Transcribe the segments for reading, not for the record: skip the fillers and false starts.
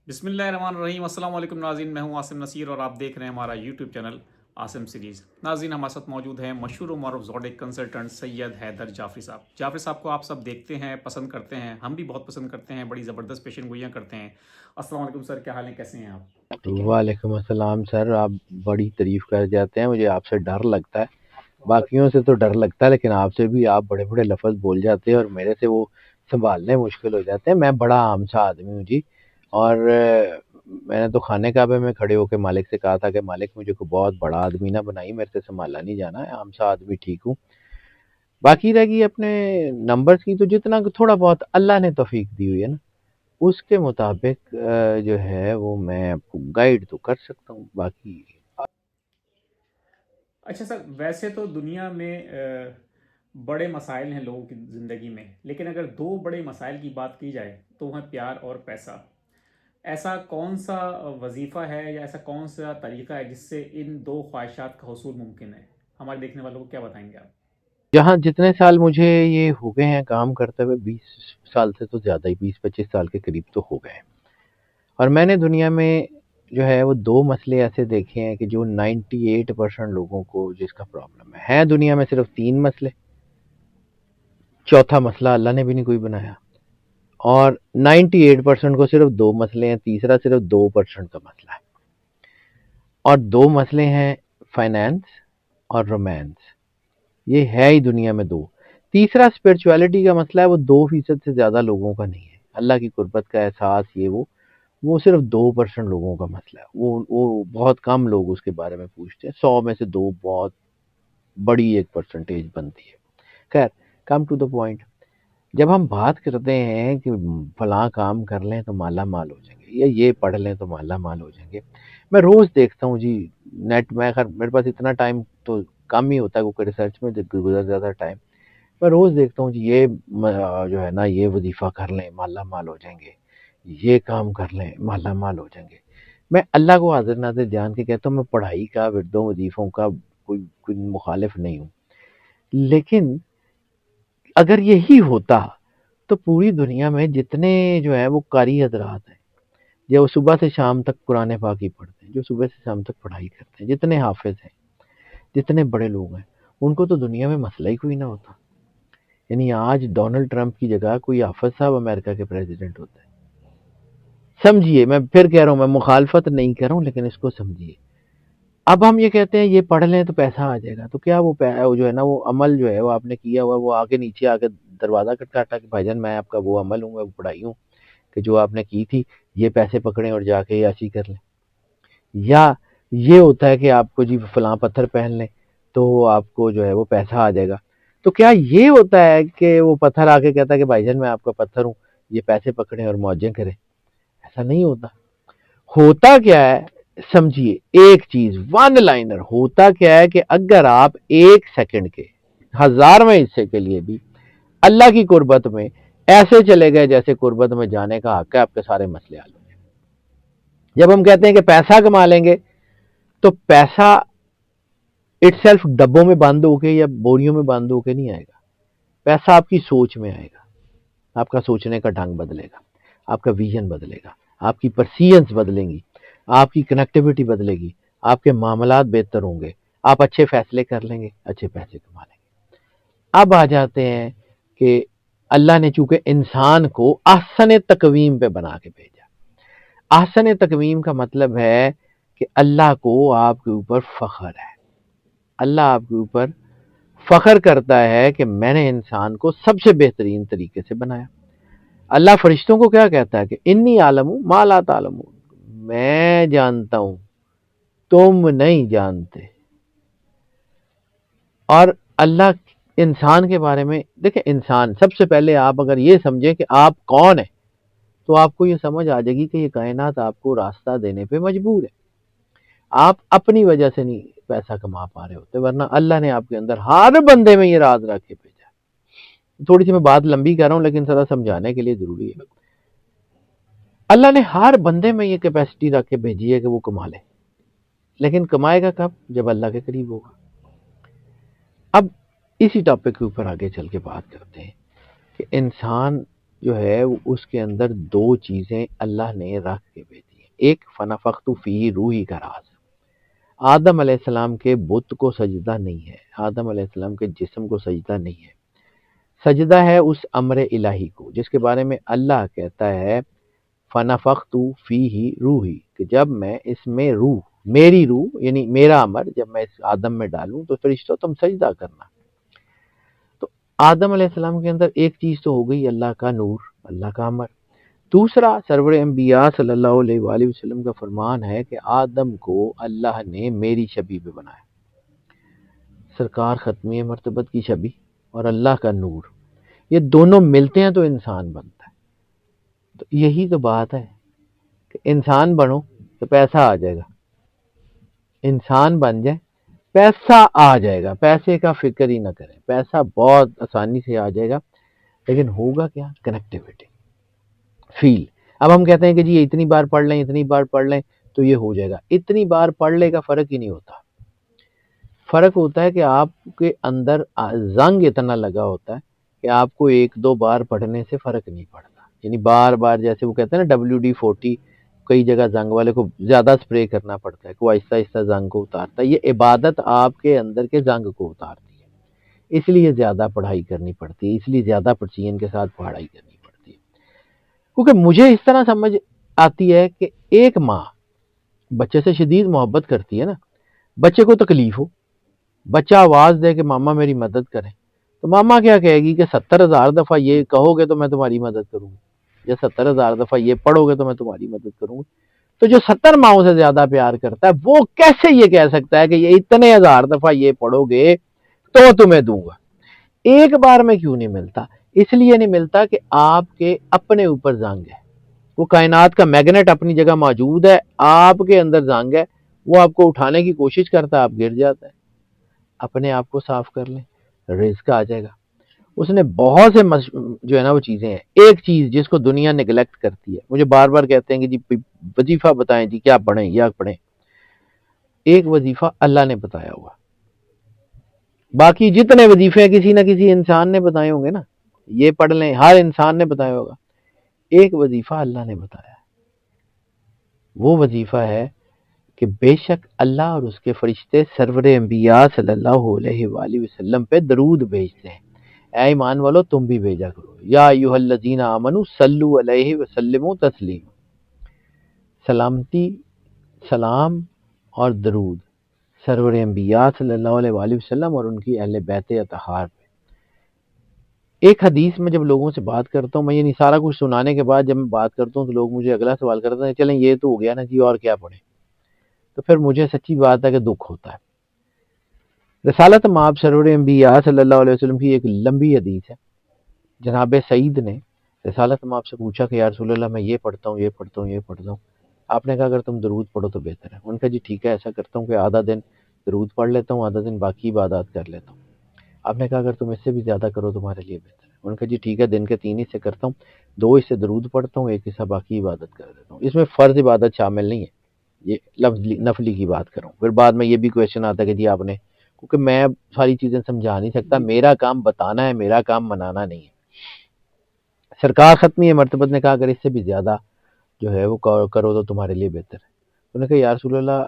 بسم اللہ الرحمن الرحیم۔ السلام علیکم ناظرین، میں ہوں عاصم نصیر اور آپ دیکھ رہے ہیں ہمارا یوٹیوب چینل عاصم سیریز۔ ناظرین، ہمارے ساتھ موجود ہیں مشہور و معروف زوڈک کنسلٹنٹ سید حیدر جعفری صاحب۔ جعفری صاحب کو آپ سب دیکھتے ہیں، پسند کرتے ہیں، ہم بھی بہت پسند کرتے ہیں، بڑی زبردست پیشن گوئیاں کرتے ہیں۔ السلام علیکم سر، کیا حال ہیں، کیسے ہیں آپ؟ ٹھیک ہے؟ وعلیکم السلام سر، آپ بڑی تعریف کر جاتے ہیں، مجھے آپ سے ڈر لگتا ہے۔ باقیوں سے تو ڈر لگتا ہے لیکن آپ سے بھی آپ بڑے بڑے لفظ بول جاتے ہیں اور میرے سے وہ سنبھالنے مشکل ہو جاتے ہیں۔ میں بڑا عام سا آدمی ہوں جی، اور میں نے تو خانے کعبے میں کھڑے ہو کے مالک سے کہا تھا کہ مالک مجھے کوئی بہت بڑا آدمی نہ بنائی، میرے سے سنبھالا نہیں جانا ہے، عام سا آدمی ٹھیک ہوں۔ باقی رہ گئی اپنے نمبرز کی، تو جتنا تھوڑا بہت اللہ نے توفیق دی ہوئی ہے نا، اس کے مطابق جو ہے وہ میں آپ کو گائیڈ تو کر سکتا ہوں۔ باقی اچھا سر، ویسے تو دنیا میں بڑے مسائل ہیں لوگوں کی زندگی میں، لیکن اگر دو بڑے مسائل کی بات کی جائے تو وہ ہیں پیار اور پیسہ۔ ایسا کون سا وظیفہ ہے یا ایسا کون سا طریقہ ہے جس سے ان دو خواہشات کا حصول ممکن ہے؟ ہمارے دیکھنے والوں کو کیا بتائیں گے آپ؟ جہاں جتنے سال مجھے یہ ہو گئے ہیں کام کرتے ہوئے، 20 سال سے تو زیادہ ہی، 20-25 سال کے قریب تو ہو گئے ہیں، اور میں نے دنیا میں جو ہے وہ دو مسئلے ایسے دیکھے ہیں کہ جو 98% لوگوں کو جس کا پرابلم ہے دنیا میں صرف 3 مسئلے، چوتھا مسئلہ اللہ نے بھی نہیں کوئی بنایا، اور 98% کو صرف 2 مسئلے ہیں، تیسرا صرف 2% کا مسئلہ ہے، اور 2 مسئلے ہیں فائنینس اور رومانس۔ یہ ہے ہی دنیا میں دو۔ تیسرا اسپرچویلٹی کا مسئلہ ہے، وہ 2% سے زیادہ لوگوں کا نہیں ہے، اللہ کی قربت کا احساس، یہ وہ صرف 2% لوگوں کا مسئلہ ہے، وہ بہت کم لوگ اس کے بارے میں پوچھتے ہیں، 100 میں سے 2 بہت بڑی ایک پرسنٹیج بنتی ہے۔ خیر، کم ٹو دا پوائنٹ، جب ہم بات کرتے ہیں کہ فلاں کام کر لیں تو مالا مال ہو جائیں گے، یا یہ پڑھ لیں تو مالا مال ہو جائیں گے، میں روز دیکھتا ہوں جی نیٹ میں، خیر میرے پاس اتنا ٹائم تو کم ہی ہوتا ہے کیونکہ ریسرچ میں گزر جاتا ہے ٹائم، میں روز دیکھتا ہوں جی یہ جو ہے نا یہ وظیفہ کر لیں مالا مال ہو جائیں گے، یہ کام کر لیں مالا مال ہو جائیں گے۔ میں اللہ کو حاضر ناظر جان کے کہتا ہوں، میں پڑھائی کا، وردوں وظیفوں کا کوئی مخالف نہیں ہوں، لیکن اگر یہی ہوتا تو پوری دنیا میں جتنے جو ہے وہ قاری حضرات ہیں، جو صبح سے شام تک قرآن پاک ہی پڑھتے ہیں، جو صبح سے شام تک پڑھائی کرتے ہیں، جتنے حافظ ہیں، جتنے بڑے لوگ ہیں، ان کو تو دنیا میں مسئلہ ہی کوئی نہ ہوتا۔ یعنی آج ڈونلڈ ٹرمپ کی جگہ کوئی حافظ صاحب امریکہ کے پریزیڈنٹ ہوتے ہیں۔ سمجھیے، میں پھر کہہ رہا ہوں، میں مخالفت نہیں کر رہا ہوں لیکن اس کو سمجھیے۔ اب ہم یہ کہتے ہیں یہ پڑھ لیں تو پیسہ آ جائے گا، تو کیا وہ جو ہے نا وہ عمل جو ہے وہ آپ نے کیا ہوا، وہ آگے نیچے آ کے دروازہ کھٹکھٹاتا کہ بھائی جان میں آپ کا وہ عمل ہوں، وہ پڑھائی ہوں کہ جو آپ نے کی تھی، یہ پیسے پکڑیں اور جا کے ایسی کر لیں؟ یا یہ ہوتا ہے کہ آپ کو جی فلاں پتھر پہن لیں تو آپ کو جو ہے وہ پیسہ آ جائے گا؟ تو کیا یہ ہوتا ہے کہ وہ پتھر آ کے کہتا ہے کہ بھائی جان میں آپ کا پتھر ہوں، یہ پیسے پکڑیں اور موجیں کریں؟ ایسا نہیں ہوتا۔ ہوتا کیا ہے، سمجھیے ایک چیز، ون لائنر ہوتا کیا ہے کہ اگر آپ 1 سیکنڈ کے 1000ویں حصے کے لیے بھی اللہ کی قربت میں ایسے چلے گئے جیسے قربت میں جانے کا حق ہے، آپ کے سارے مسئلے حل ہو جائیں۔ جب ہم کہتے ہیں کہ پیسہ کما لیں گے، تو پیسہ اٹ سیلف ڈبوں میں بند ہو کے یا بوریوں میں بند ہو کے نہیں آئے گا، پیسہ آپ کی سوچ میں آئے گا، آپ کا سوچنے کا ڈھنگ بدلے گا، آپ کا ویژن بدلے گا، آپ کی پرسیئنس بدلیں گی، آپ کی کنیکٹیوٹی بدلے گی، آپ کے معاملات بہتر ہوں گے، آپ اچھے فیصلے کر لیں گے، اچھے پیسے کما لیں گے۔ اب آ جاتے ہیں کہ اللہ نے چونکہ انسان کو احسن تقویم پہ بنا کے بھیجا۔ احسن تقویم کا مطلب ہے کہ اللہ کو آپ کے اوپر فخر ہے، اللہ آپ کے اوپر فخر کرتا ہے کہ میں نے انسان کو سب سے بہترین طریقے سے بنایا۔ اللہ فرشتوں کو کیا کہتا ہے کہ انی عالم ما لا تعلمون، میں جانتا ہوں تم نہیں جانتے۔ اور اللہ انسان کے بارے میں دیکھیں، انسان سب سے پہلے آپ اگر یہ سمجھیں کہ آپ کون ہیں تو آپ کو یہ سمجھ آ جائے گی کہ یہ کائنات آپ کو راستہ دینے پہ مجبور ہے۔ آپ اپنی وجہ سے نہیں پیسہ کما پا رہے ہوتے، ورنہ اللہ نے آپ کے اندر ہر بندے میں یہ راز رکھ کے بھیجا۔ تھوڑی سی میں بات لمبی کر رہا ہوں لیکن ذرا سمجھانے کے لیے ضروری ہے۔ اللہ نے ہر بندے میں یہ کیپیسٹی رکھ کے بھیجی ہے کہ وہ کما لے، لیکن کمائے گا کب؟ جب اللہ کے قریب ہوگا۔ اب اسی ٹاپک کے اوپر آگے چل کے بات کرتے ہیں کہ انسان جو ہے اس کے اندر دو چیزیں اللہ نے رکھ کے بھیجی ہیں. ایک فنفخت فیہ روحی کا راز. آدم علیہ السلام کے بت کو سجدہ نہیں ہے، آدم علیہ السلام کے جسم کو سجدہ نہیں ہے، سجدہ ہے اس امر الہی کو جس کے بارے میں اللہ کہتا ہے فنفخت فیہ روحی، کہ جب میں اس میں روح، میری روح یعنی میرا امر جب میں اس آدم میں ڈالوں تو فرشتوں تم سجدہ کرنا. تو آدم علیہ السلام کے اندر ایک چیز تو ہو گئی اللہ کا نور، اللہ کا امر. دوسرا سرور انبیاء صلی اللہ علیہ وآلہ وسلم کا فرمان ہے کہ آدم کو اللہ نے میری شبیہ پہ بنایا. سرکار ختمی مرتبت کی شبیہ اور اللہ کا نور، یہ دونوں ملتے ہیں تو انسان بنتا ہے. تو یہی تو بات ہے کہ انسان بنو تو پیسہ آ جائے گا، انسان بن جائے پیسہ آ جائے گا، پیسے کا فکر ہی نہ کریں، پیسہ بہت آسانی سے آ جائے گا. لیکن ہوگا کیا؟ کنیکٹیوٹی، فیل. اب ہم کہتے ہیں کہ جی یہ اتنی بار پڑھ لیں، اتنی بار پڑھ لیں تو یہ ہو جائے گا. اتنی بار پڑھ لے کا فرق ہی نہیں ہوتا. فرق ہوتا ہے کہ آپ کے اندر زنگ اتنا لگا ہوتا ہے کہ آپ کو ایک دو بار پڑھنے سے فرق نہیں پڑتا. یعنی بار بار، جیسے وہ کہتے ہیں نا WD-40، کئی جگہ زنگ والے کو زیادہ سپرے کرنا پڑتا ہے کہ وہ آہستہ آہستہ زنگ کو اتارتا ہے. یہ عبادت آپ کے اندر کے زنگ کو اتارتی ہے، اس لیے زیادہ پڑھائی کرنی پڑتی ہے، اس لیے زیادہ پرچین کے ساتھ پڑھائی کرنی پڑتی ہے. کیونکہ مجھے اس طرح سمجھ آتی ہے کہ ایک ماں بچے سے شدید محبت کرتی ہے نا، بچے کو تکلیف ہو، بچہ آواز دے کہ ماما میری مدد کریں، تو ماما کیا کہے گی کہ 70,000 دفعہ یہ کہو گے تو میں تمہاری مدد کروں گی، یا 70,000 دفعہ یہ پڑھو گے تو میں تمہاری مدد کروں گی. تو جو 70 ماؤں سے زیادہ پیار کرتا ہے وہ کیسے یہ کہہ سکتا ہے کہ یہ اتنے ہزار دفعہ یہ پڑھو گے تو تمہیں دوں گا؟ ایک بار میں کیوں نہیں ملتا؟ اس لیے نہیں ملتا کہ آپ کے اپنے اوپر زنگ ہے. وہ کائنات کا میگنیٹ اپنی جگہ موجود ہے، آپ کے اندر زنگ ہے، وہ آپ کو اٹھانے کی کوشش کرتا ہے، آپ گر جاتا ہے. اپنے آپ کو صاف کر لیں، رزق آ جائے گا. اس نے بہت سے جو ہے نا وہ چیزیں ہیں. ایک چیز جس کو دنیا نگلیکٹ کرتی ہے، مجھے بار بار کہتے ہیں کہ جی وظیفہ بتائیں، جی کیا پڑھیں یا پڑھیں. ایک وظیفہ اللہ نے بتایا ہوا، باقی جتنے وظیفے ہیں کسی نہ کسی انسان نے بتائے ہوں گے نا. یہ پڑھ لیں، ہر انسان نے بتایا ہوگا. ایک وظیفہ اللہ نے بتایا ہے، وہ وظیفہ ہے کہ بے شک اللہ اور اس کے فرشتے سرور انبیاء صلی اللہ علیہ وآلہ وسلم پہ درود بھیجتے ہیں. اے ایمان والو تم بھی بھیجا کرو. یا ایھا الذین آمنوا صلوا علیہ وسلموا تسلیما. سلامتی، سلام اور درود سرور انبیاء صلی اللہ علیہ وآلہ وسلم اور ان کی اہل بیت اطہار پہ. ایک حدیث میں جب لوگوں سے بات کرتا ہوں، میں یہ سارا کچھ سنانے کے بعد جب میں بات کرتا ہوں تو لوگ مجھے اگلا سوال کرتے ہیں چلیں یہ تو ہو گیا نا جی اور کیا پڑھیں. تو پھر مجھے سچی بات ہے کہ دکھ ہوتا ہے. رسالت مآب سرور انبیاء صلی اللہ علیہ وسلم کی ایک لمبی حدیث ہے. جناب سعید نے رسالت مآب سے پوچھا کہ یا رسول اللہ میں یہ پڑھتا ہوں، یہ پڑھتا ہوں، یہ پڑھتا ہوں. آپ نے کہا اگر تم درود پڑھو تو بہتر ہے. ان کا جی ٹھیک ہے، ایسا کرتا ہوں کہ آدھا دن درود پڑھ لیتا ہوں، آدھا دن باقی عبادات کر لیتا ہوں. آپ نے کہا اگر تم اس سے بھی زیادہ کرو تمہارے لیے بہتر ہے. ان کا جی ٹھیک ہے، دن کے 3 حصے کرتا ہوں، 2 حصے درود پڑھتا ہوں، 1 حصہ باقی عبادت کر دیتا ہوں. اس میں فرض عبادت شامل نہیں ہے، یہ نفلی کی بات کروں. پھر بعد میں یہ بھی کویشچن آتا ہے کہ جی آپ نے، کیونکہ میں ساری چیزیں سمجھا نہیں سکتا، میرا کام بتانا ہے، میرا کام منانا نہیں ہے. سرکار ختمی مرتبت نے کہا اگر اس سے بھی زیادہ جو ہے وہ کرو تو تمہارے لیے بہتر ہے. انہوں نے کہا یا رسول اللہ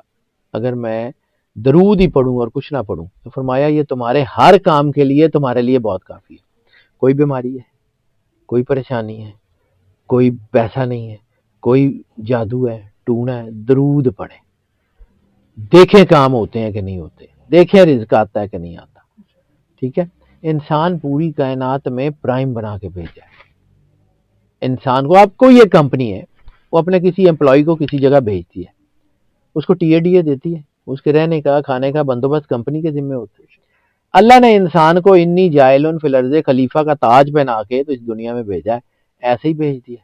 اگر میں درود ہی پڑھوں اور کچھ نہ پڑھوں تو فرمایا یہ تمہارے ہر کام کے لیے تمہارے لیے بہت کافی ہے. کوئی بیماری ہے، کوئی پریشانی ہے، کوئی پیسہ نہیں ہے، کوئی جادو ہے، ٹونا ہے، درود پڑھیں. دیکھیں کام ہوتے ہیں کہ نہیں ہوتے، دیکھیں رزق آتا ہے کہ نہیں آتا. ٹھیک ہے، انسان پوری کائنات میں پرائم بنا کے بھیجا ہے. انسان کو، آپ کو یہ کمپنی ہے وہ اپنے کسی امپلائی کو کسی جگہ بھیجتی ہے، اس کو ٹی اے دیتی ہے، اس کے رہنے کا کھانے کا بندوبست کمپنی کے ذمہ ہوتا ہے. اللہ نے انسان کو انی جائلن فی الارض خلیفہ کا تاج پہنا کے تو اس دنیا میں بھیجا ہے، ایسے ہی بھیج دیا.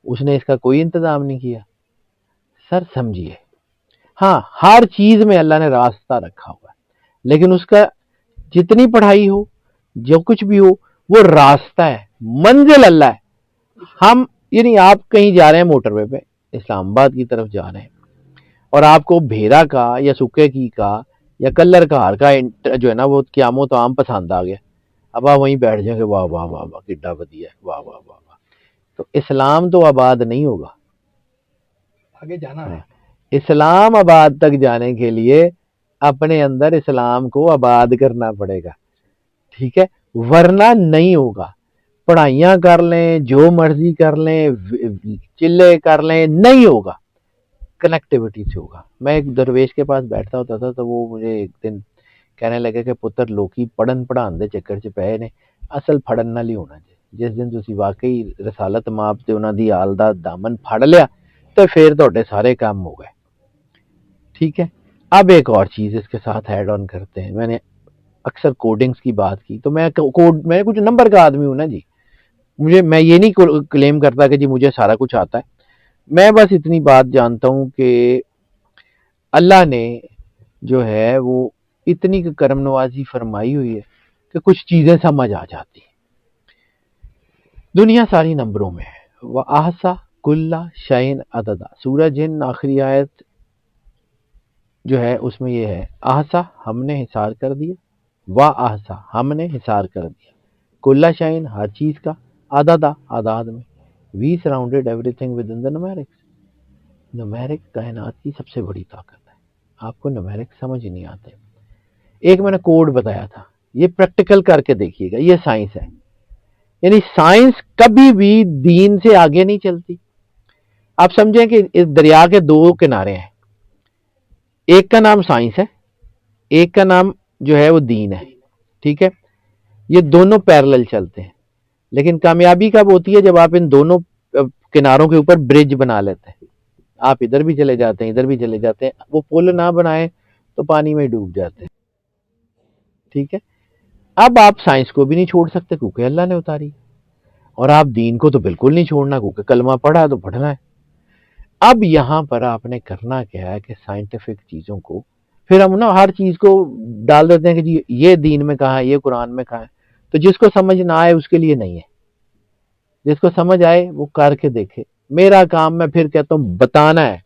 اس نے اس کا کوئی انتظام نہیں کیا. سر سمجھیے، ہاں ہر چیز میں اللہ نے راستہ رکھا ہوا ہے، لیکن اس کا جتنی پڑھائی ہو، جو کچھ بھی ہو، وہ راستہ ہے، منزل اللہ ہے. ہم یعنی آپ کہیں جا رہے ہیں موٹر وے پہ، اسلام آباد کی طرف جا رہے ہیں، اور آپ کو بھیرا کا یا سکے کی کا یا کلر کا ہار کا جو ہے نا وہ قیام و طعام پسند آ گیا. اب آپ وہیں بیٹھ جائیں گے، واہ واہ واہ واہ کڈا ودیا ہے، واہ واہ واہ واہ. تو اسلام تو آباد نہیں ہوگا، آگے جانا ہے. اسلام آباد تک جانے کے لیے اپنے اندر اسلام کو آباد کرنا پڑے گا، ٹھیک ہے، ورنہ نہیں ہوگا. پڑھائیاں کر لیں، جو مرضی کر لیں، چلے کر لیں، نہیں ہوگا، کنیکٹیوٹی سے ہوگا. میں ایک درویش کے پاس بیٹھتا ہوتا تھا تو وہ مجھے ایک دن کہنے لگے کہ پتر لوکی پڑھن پڑھان دے چکر چ پئے نے، اصل پھڑن نال ہی ہونا چاہیے. جس دن تسی واقعی رسالت ماب تے انہاں دی آل دا دامن پھڑ لیا تو پھر تہاڈے سارے کام ہو گئے. ٹھیک ہے. اب ایک اور چیز اس کے ساتھ ایڈ آن کرتے ہیں. میں نے اکثر کوڈنگز کی بات کی تو میں کچھ نمبر کا آدمی ہوں نا جی، میں یہ نہیں کلیم کرتا کہ جی مجھے سارا کچھ آتا ہے. میں بس اتنی بات جانتا ہوں کہ اللہ نے جو ہے وہ اتنی کرم نوازی فرمائی ہوئی ہے کہ کچھ چیزیں سمجھ آ جاتی ہیں. دنیا ساری نمبروں میں ہے. وَأَحْصَى كُلَّ شَيْءٍ عَدَدًا. سورہ جن آخری آیت جو ہے اس میں یہ ہے، احصا ہم نے حصار کر دیا، احصا ہم نے حصار کر دیا، کل شائن ہر چیز کا، عددا اعداد میں. We surrounded everything within the numerics. Numeric کائنات کی سب سے بڑی طاقت ہے. آپ کو نومیرک سمجھ نہیں آتے. ایک میں نے کوڈ بتایا تھا، یہ پریکٹیکل کر کے دیکھیے گا، یہ سائنس ہے. یعنی سائنس کبھی بھی دین سے آگے نہیں چلتی. آپ سمجھیں کہ اس دریا کے دو کنارے ہیں، ایک کا نام سائنس ہے، ایک کا نام جو ہے وہ دین ہے. ٹھیک ہے. یہ دونوں پیرلل چلتے ہیں، لیکن کامیابی کب ہوتی ہے؟ جب آپ ان دونوں کناروں کے اوپر برج بنا لیتے ہیں. آپ ادھر بھی چلے جاتے ہیں، ادھر بھی چلے جاتے ہیں. وہ پل نہ بنائیں تو پانی میں ڈوب جاتے ہیں. ٹھیک ہے. اب آپ سائنس کو بھی نہیں چھوڑ سکتے کیونکہ اللہ نے اتاری، اور آپ دین کو تو بالکل نہیں چھوڑنا کیونکہ کلمہ پڑھا ہے تو پڑھنا ہے. اب یہاں پر آپ نے کرنا کیا ہے کہ سائنٹیفک چیزوں کو پھر ہم نا ہر چیز کو ڈال دیتے ہیں کہ جی یہ دین میں کہاں ہے، یہ قرآن میں کہاں ہے. تو جس کو سمجھ نہ آئے اس کے لیے نہیں ہے، جس کو سمجھ آئے وہ کر کے دیکھے. میرا کام میں پھر کہتا ہوں بتانا ہے،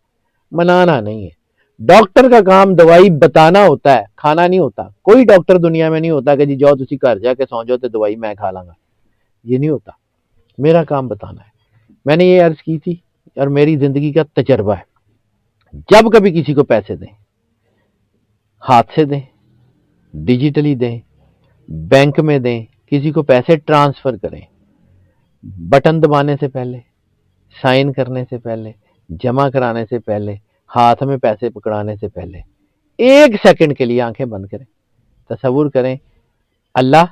منانا نہیں ہے. ڈاکٹر کا کام دوائی بتانا ہوتا ہے، کھانا نہیں ہوتا. کوئی ڈاکٹر دنیا میں نہیں ہوتا کہ جی جاؤ تسی گھر جا کے سو جاؤ تو دوائی میں کھا لاں گا. یہ نہیں ہوتا. میرا کام بتانا ہے. میں نے یہ عرض کی تھی اور میری زندگی کا تجربہ ہے. جب کبھی کسی کو پیسے دیں، ہاتھ سے دیں، ڈیجیٹلی دیں، بینک میں دیں، کسی کو پیسے ٹرانسفر کریں، بٹن دبانے سے پہلے، سائن کرنے سے پہلے، جمع کرانے سے پہلے، ہاتھ میں پیسے پکڑانے سے پہلے 1 سیکنڈ کے لیے آنکھیں بند کریں. تصور کریں اللہ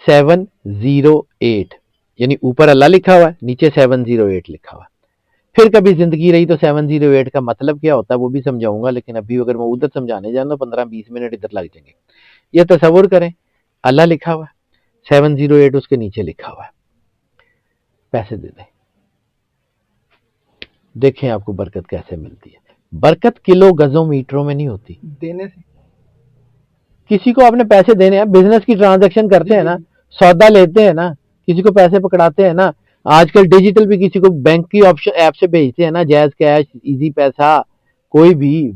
708، یعنی اوپر اللہ لکھا ہوا ہے، نیچے 708 لکھا ہوا ہے. پھر کبھی زندگی رہی تو 708 کا مطلب کیا ہوتا ہے وہ بھی سمجھاؤں گا، لیکن ابھی اگر میں ادھر سمجھانے جانا 15-20 منٹ ادھر لگ جائیں گے. یہ تصور کریں اللہ لکھا ہوا ہے، 708 اس کے نیچے لکھا ہوا ہے. پیسے دے دیں، دیکھیں آپ کو برکت کیسے ملتی ہے. برکت کلو گزوں میٹروں میں نہیں ہوتی. دینے سے کسی کو آپ نے پیسے دینے ہیں، بزنس کی ٹرانزیکشن کرتے ہیں نا، سودا لیتے ہیں نا، کسی کو پیسے پکڑاتے ہیں نا. آج کل ڈیجیٹل بھی کسی کو بینک کی آپشن ایپ سے بھیجتے ہیں نا، جیز کیش، ایزی پیسہ، کوئی بھی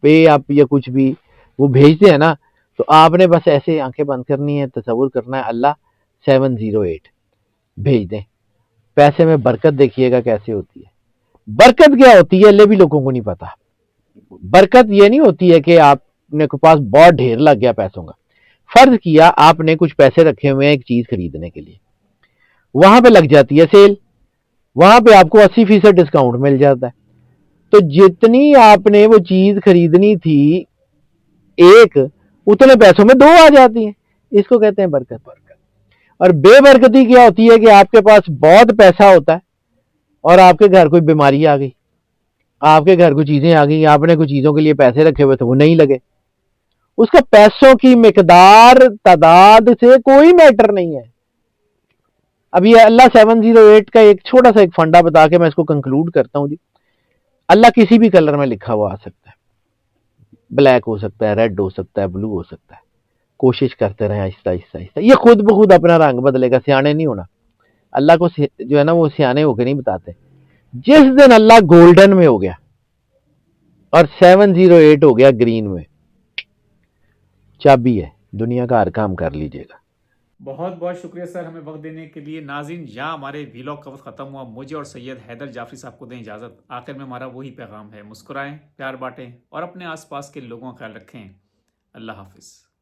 پے اپ یا کچھ بھی وہ بھیجتے ہیں نا. تو آپ نے بس ایسے آنکھیں بند کرنی ہے، تصور کرنا ہے اللہ 708 بھیج دیں. پیسے میں برکت دیکھیے گا کیسے ہوتی ہے. برکت کیا ہوتی ہے اللہ بھی لوگوں کو نہیں پتا. برکت یہ نہیں ہوتی ہے کہ آپ نے کے پاس بہت ڈھیر لگ گیا پیسوں کا. فرض کیا آپ نے کچھ پیسے رکھے ہوئے ہیں ایک چیز خریدنے کے لیے، وہاں پہ لگ جاتی ہے سیل، وہاں پہ آپ کو 80% ڈسکاؤنٹ مل جاتا ہے. تو جتنی آپ نے وہ چیز خریدنی تھی ایک، اتنے پیسوں میں 2 آ جاتی ہیں. اس کو کہتے ہیں برکت. اور بے برکتی کیا ہوتی ہے کہ آپ کے پاس بہت پیسہ ہوتا ہے اور آپ کے گھر کوئی بیماری آ گئی، آپ کے گھر کوئی چیزیں آ گئی، آپ نے کچھ چیزوں کے لیے پیسے رکھے ہوئے تو وہ نہیں لگے. اس کا پیسوں کی مقدار تعداد سے کوئی میٹر نہیں ہے. اب یہ اللہ 708 کا ایک چھوٹا سا ایک فنڈا بتا کے میں اس کو کنکلوڈ کرتا ہوں. جی اللہ کسی بھی کلر میں لکھا ہوا آ سکتا ہے، بلیک ہو سکتا ہے، ریڈ ہو سکتا ہے، بلو ہو سکتا ہے. کوشش کرتے رہیں آہستہ آہستہ آہستہ، یہ خود بخود اپنا رنگ بدلے گا. سیانے نہیں ہونا. اللہ کو جو ہے نا وہ سیانے ہو کے نہیں بتاتے. جس دن اللہ گولڈن میں ہو گیا اور 708 ہو گیا گرین میں، چابی ہے، دنیا کا ہر کام کر لیجئے گا. بہت بہت شکریہ سر ہمیں وقت دینے کے لیے. ناظرین یہاں ہمارے ویلاگ کا وقت ختم ہوا. مجھے اور سید حیدر جعفری صاحب کو دیں اجازت. آخر میں ہمارا وہی پیغام ہے, مسکرائیں, پیار بانٹیں اور اپنے آس پاس کے لوگوں کا خیال رکھیں. اللہ حافظ.